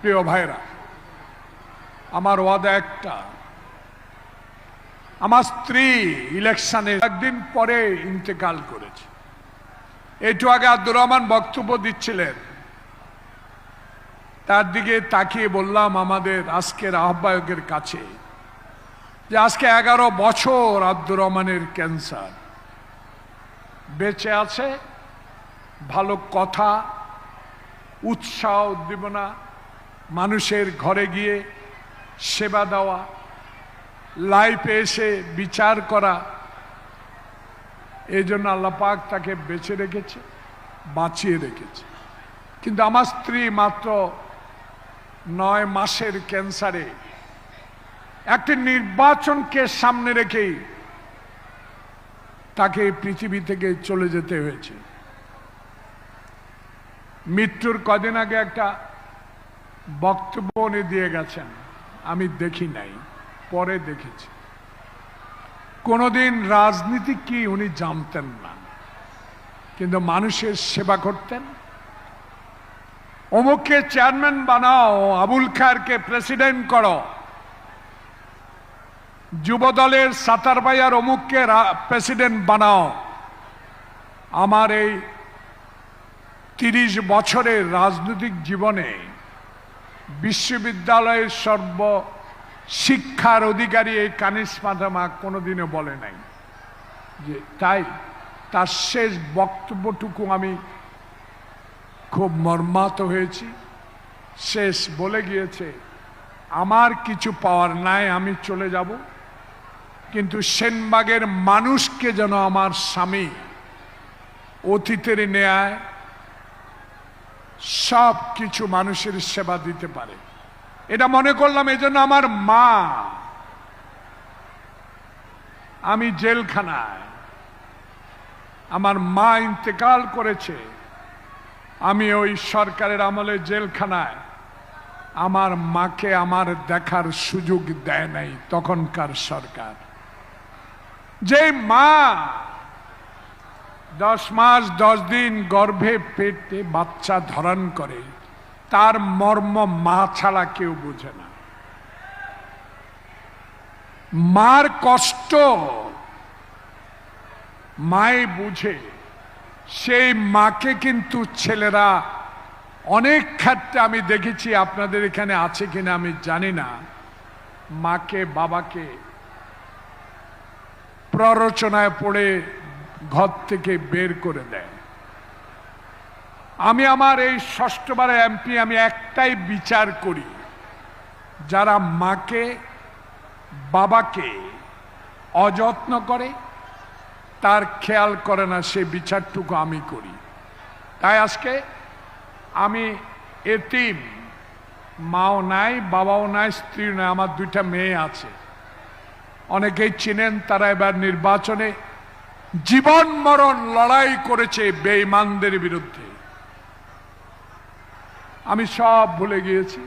প্রিয় ভাইরা, আমার ওয়াদা একটা, আমার স্ত্রী ইলেকশনে একদিন পরে ইন্তেকাল করেছে। একটু আগে আব্দুর রহমান বক্তব্য দিচ্ছিলেন, তার দিকে তাকিয়ে বললাম আমাদের আজকের আহ্বায়কের কাছে যে আজকে 11 বছর আব্দুর রহমানের ক্যান্সার, বেঁচে আছে। ভালো কথা, উৎসাহ উদ্দীপনা, মানুষের ঘরে গিয়ে সেবা দেওয়া, লাইফে এসে বিচার করা, এই জন্য আল্লাহ পাক তাকে বেঁচে রেখেছে, বাঁচিয়ে রেখেছে। কিন্তু আমার স্ত্রী মাত্র 9 মাসের ক্যান্সারে একটি নির্বাচনকে সামনে রেখেই তাকে পৃথিবী থেকে চলে যেতে হয়েছে। মৃত্যুর কদিন আগে একটা বক্তব্য উনি দিয়ে গেছেন, আমি দেখি নাই, পরে দেখেছি। কোনোদিন রাজনীতি কি উনি জানতেন না, কিন্তু মানুষের সেবা করতেন। অমুককে চেয়ারম্যান বানাও, আবুল খায়েরকে প্রেসিডেন্ট করো, যুবদলের সাতার ভাইয়ার অমুককে প্রেসিডেন্ট বানাও। আমার এই 30 বছরের রাজনৈতিক জীবনে বিশ্ববিদ্যালয়ের সর্ব শিক্ষার অধিকারী এই কানিস মাধামা কোনোদিনও বলে নাই যে, তাই তার শেষ বক্তব্যটুকু আমি খুব মর্মাহত হয়েছি। শেষ বলে গিয়েছে, আমার কিছু পাওয়ার নাই, আমি চলে যাব, কিন্তু সেনবাগের মানুষকে যেন আমার স্বামী অতীতের ন্যায় সব কিছু মানুষের সেবা দিতে পারে, এটা মনে করলাম। এই জন্য আমার মা, আমি জেলখানায়, আমার মা ইন্তেকাল করেছে, আমি ওই সরকারের আমলে জেলখানায়, আমার মাকে আমার দেখার সুযোগ দেয় নাই তখনকার সরকার। যে মা 10 মাস 10 দিন গর্ভে পেটে বাচ্চা ধারণ করে, তার মর্ম মা ছাড়া কেউ বুঝে না। মার কষ্ট মাই বুঝে। সেই মাকে কিন্তু ছেলেরা অনেক ক্ষেত্রে আমি দেখেছি, আপনাদের এখানে আছে কিনা আমি জানি না, মাকে বাবাকে প্ররোচনায় পড়ে ঘর থেকে বের করে দেয়। আমি আমার এই 6ষ্ঠবারে এমপি, আমি একটাই বিচার করি, যারা মাকে বাবাকে অযত্ন করে, তার খেয়াল করে না, সে বিচারটুকু আমি করি। তাই আজকে আমি এতিম, মাও নাই, বাবাও নাই, স্ত্রী নাই, আমার 2টা মেয়ে আছে। অনেকেই চিনেন, তারা এবার নির্বাচনে জীবন মরণ লড়াই করেছে বেঈমানদের বিরুদ্ধে। আমি সব ভুলে গিয়েছি।